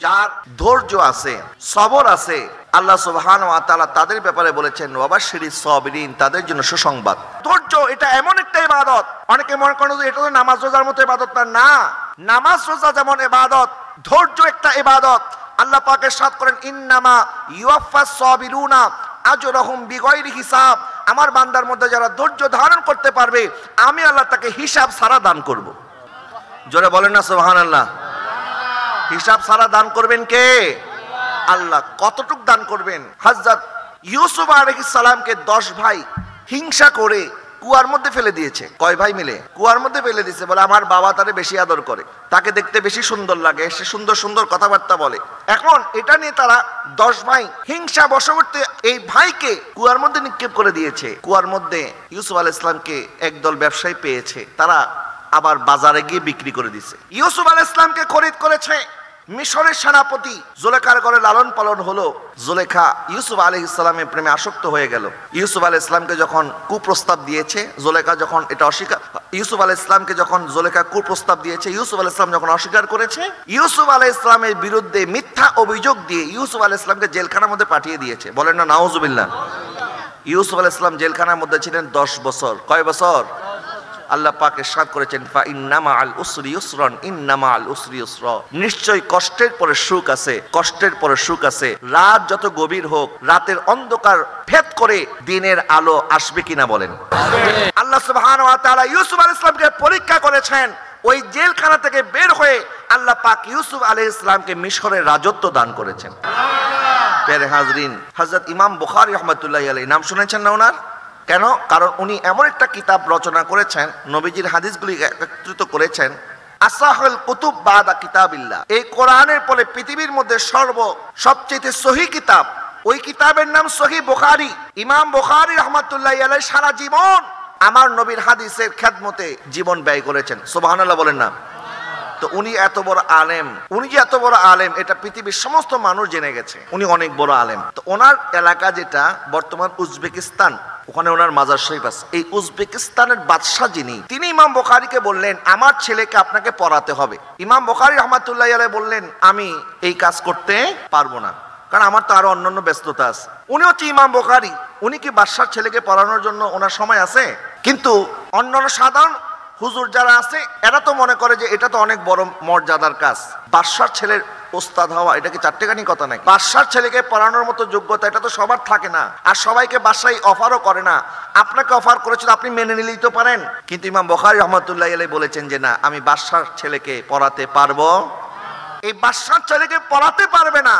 যার ধৈর্য আছে, সবর আছে, আল্লাহ সুবহানাহু ওয়া তাআলা তাদের ব্যাপারে বলেছেন ওয়াবাশশিরিস সাবিরিন, তাদের জন্য সুসংবাদ। ধৈর্য এটা এমন একটা ইবাদত, অনেকে মনে করেন যে এটা তো নামাজ রোজার মতো ইবাদত না। নামাজ রোজা যেমন ইবাদত, ধৈর্য একটা ইবাদত। আল্লাহ পাক ইরশাদ করেন ইন্নামা ইউওয়াফাস সাবিরুনা আজরাহুম বিগাইরি হিসাব, আমার বান্দার মধ্যে যারা ধৈর্য ধারণ করতে পারবে আমি আল্লাহ তাকে হিসাব ছাড়া দান করব। জোরে বলেন না সুবহানাল্লাহ। হিসাব ছাড়া দান করবেন কে? আল্লাহ। কতটুক দান করবেন? হযরত ইউসুফ আলাইহিস সালামকে 10 ভাই হিংসা করে কুয়ার মধ্যে ফেলে দিয়েছে। কয় ভাই মিলে কুয়ার মধ্যে ফেলে দিয়েছে। বলে আমার বাবা তারে বেশি আদর করে, তাকে দেখতে বেশি সুন্দর লাগে, সে সুন্দর সুন্দর কথাবার্তা বলে। এখন এটা নিয়ে তারা 10 ভাই হিংসা বশবর্তী এই ভাইকে কুয়ার মধ্যে নিক্ষেপ করে দিয়েছে। কুয়ার মধ্যে ইউসুফ আলাইহিস সালামকে একদল ব্যবসায়ী পেয়েছে, তারা আবার বাজারে গিয়ে বিক্রি করে দিয়েছে। ইউসুফ আলাইহিস সালামকে খরিদ করেছে মিশরের সেনাপতি। জুলেখার ঘরে লালন পালন হলো। জুলেখা ইউসুফ আলাইহিস সালামের প্রেমে আসক্ত হয়ে গেল। ইউসুফ আলাইহিস সালামকে যখন কুপ্রস্তাব দিয়েছে, জুলেখা যখন এটা অস্বীকার, ইউসুফ আলাইহিস সালামকে যখন জুলেখা কুপ্রস্তাব দিয়েছে, ইউসুফ আলাইহিস সালাম যখন অস্বীকার করেছে, ইউসুফ আলাইহিস সালামের বিরুদ্ধে মিথ্যা অভিযোগ দিয়ে ইউসুফ আলাইহিস সালামকে জেলখানার মধ্যে পাঠিয়ে দিয়েছে। বলেন না নাউজুবিল্লাহ। ইউসুফ আলাইহিস সালাম জেলখানার মধ্যে ছিলেন 10 বছর। কয় বছর? আল্লাহ পাক ইরশাদ করেছেন ফা ইন্না মাআল উসরি ইউসরান ইন্না মাআল উসরি ইউসরা, নিশ্চয়ই কষ্টের পরে সুখ আছে, কষ্টের পরে সুখ আছে। রাত যত গভীর হোক, রাতের অন্ধকার ভেদ করে দিনের আলো আসবে কিনা বলেন? আল্লাহ সুবহানাহু ওয়া তাআলা ইউসুফ আলাইহিস সালামকে পরীক্ষা করেছেন। ওই জেলখানা থেকে বের হয়ে আল্লাহ পাক ইউসুফ আলাইহিস সালামকে মিশরের রাজত্ব দান করেছেন। প্যারে হাজরিন, হযরত ইমাম বুখারী রাহমাতুল্লাহি আলাইহি, নাম শুনেছেন না ওনার? কেন? কারণ উনি এমন একটা কিতাব রচনা করেছেন, নবীজির হাদিসগুলি একত্রিত করেছেন। আসাহুল কুতুব বাদা কিতাবিল্লাহ, এই কোরআনের পরে পৃথিবীর মধ্যে সবচেয়ে সহিহ কিতাব, ওই কিতাবের নাম সহিহ বুখারী। ইমাম বুখারী রাহমাতুল্লাহি আলাইহি সারা জীবন আমার নবীর হাদিসের খেদমতে জীবন ব্যয় করেছেন। সুবহানাল্লাহ বলেন না। তো উনি এত বড় আলেম, উনি যে এত বড় আলেম এটা পৃথিবীর সমস্ত মানুষ জেনে গেছে, উনি অনেক বড় আলেম। তো ওনার এলাকা যেটা বর্তমান উজবেকিস্তান, ওখানে ওনার মাজার শরীফ আছে। এই উজবেকিস্তানের বাদশাহ যিনি, তিনি ইমাম বুখারীকে বললেন আমার ছেলেকে আপনাকে পড়াতে হবে। ইমাম বুখারী রাহমাতুল্লাহি আলাইহি বললেন আমি এই কাজ করতে পারবো না, কারণ আমার তো আরো অন্যান্য ব্যস্ততা আছে। উনি হচ্ছে ইমাম বুখারী, উনি কি বাদশার ছেলেকে পড়ানোর জন্য ওনার সময় আছে? কিন্তু অন্যান্য সাধারণ হুজুর যারা আছে এরা তো মনে করে যে এটা তো অনেক বড় মর্যাদার কাজ, বাদশার ছেলের ওস্তাদ হওয়া এটা কি চারটেখানি কথা নাকি? বাদশার ছেলেকে পড়ানোর মতো যোগ্যতা এটা তো সবার থাকে না, আর সবাইকে বাদশাই অফারও করে না। আপনাকে অফার করেছিল, আপনি মেনে নিলেই তো পারেন। কিন্তু ইমাম বুখারী রাহমাতুল্লাহি আলাইহি বলেছেন যে না, আমি বাদশার ছেলেকে পড়াতে পারবো। এই বাদশার ছেলেকে পড়াতে পারবে না,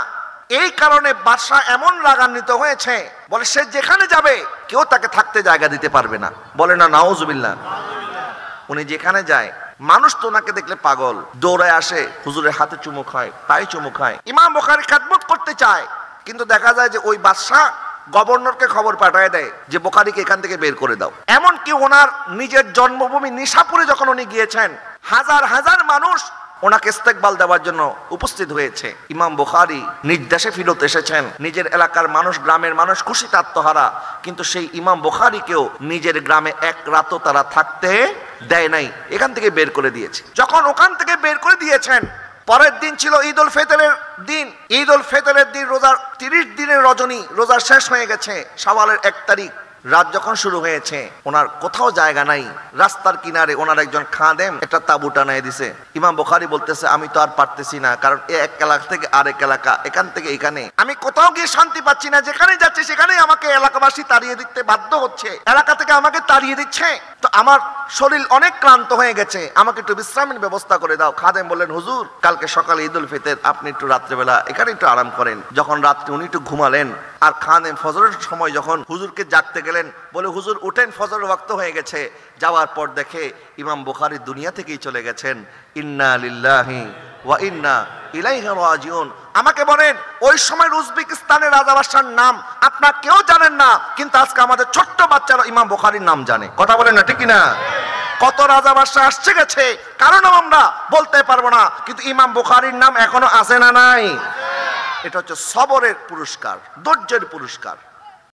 এই কারণে বাদশাহ এমন রাগান্বিত হয়েছে, বলে সে যেখানে যাবে কেউ তাকে থাকতে জায়গা দিতে পারবে না। বলে না নাউজুবিল্লাহ। উনি যেখানে যায় মানুষ তো ওনাকে দেখলে পাগল, দৌড়ায় আসে, হুজুরের হাতে চুমু খায়, পায়ে চুমু খায়। ইমাম বুখারী খেদমত করতে চায়, কিন্তু দেখা যায় যে ওই বাদশাহ গভর্নরকে খবর পাঠায় দেয় যে বুখারীকে এখান থেকে বের করে দাও। এমনকি ওনার নিজের জন্মভূমি নিশাপুরে যখন উনি গিয়েছেন, হাজার হাজার মানুষ ওনাকে ইস্তেকবাল দেওয়ার জন্য উপস্থিত হয়েছে। ইমাম বুখারী নির্দেশে ফিরত এসেছেন। নিজের এলাকার মানুষ, গ্রামের মানুষ খুশিতে আত্মহারা, কিন্তু সেই ইমাম বুখারীকেও নিজের গ্রামে এক রাতও তারা থাকতে দেয় নাই, এখান থেকে বের করে দিয়েছে। যখন ওখান থেকে বের করে দিয়েছেন, পরের দিন ছিল ঈদ উল ফিতরের দিন। ঈদ উল ফিতরের দিন রোজার 30 দিনের রজনী, রোজা শেষ হয়ে গেছে, শাওয়ালের 1 তারিখ। রাত যখন শুরু হয়েছে, ওনার কোথাও জায়গা নাই। রাস্তার কিনারে ওনার একজন খাদেম একটা তাঁবু টানায় দিছে। ইমাম বুখারী বলতেছে আমি তো আর পারতেছি না, কারণ এক এলাকা থেকে আরেক এলাকা, এখান থেকে এখানে, আমি কোথাও গিয়ে শান্তি পাচ্ছি না। যেখানে যাচ্ছি সেখানেই আমাকে এলাকাবাসী তাড়িয়ে দিতে বাধ্য হচ্ছে, এলাকা থেকে আমাকে তাড়িয়ে দিচ্ছে। তো আমার শরীর অনেক ক্লান্ত হয়ে গেছে, আমাকে একটু বিশ্রামের ব্যবস্থা করে দাও। খাদেম বললেন হুজুর কালকে সকালে ঈদ উল ফিতর, আপনি একটু রাত্রেবেলা এখানে একটু আরাম করেন। যখন রাত্রে উনি একটু ঘুমালেন, আর খাদেম ফজরের সময় যখন হুজুরকে জাগতে গেলেন, বলে হুজুর উঠেন, ফজরের ওয়াক্ত হয়ে গেছে। যাওয়ার পর দেখে ইমাম বুখারী দুনিয়া থেকেই চলে গেছেন। ইন্না লিল্লাহি ওয়া ইন্না ইলাইহি রাজিউন। আমাকে বলেন ওই সময় উজবেকিস্তানের রাজা বাদশার নাম আপনারা কেউ জানেন না, কিন্তু আজকে আমাদের ছোট্ট বাচ্চারা ইমাম বুখারীর নাম জানে। কথা বলেন না ঠিক কিনা? কত রাজা বাদশা আসছে গেছে, কারণ আমরা বলতে পারবো না, কিন্তু ইমাম বুখারীর নাম এখনো আছে না নাই? এটা হচ্ছে সবরের পুরস্কার, ধৈর্যের পুরস্কার।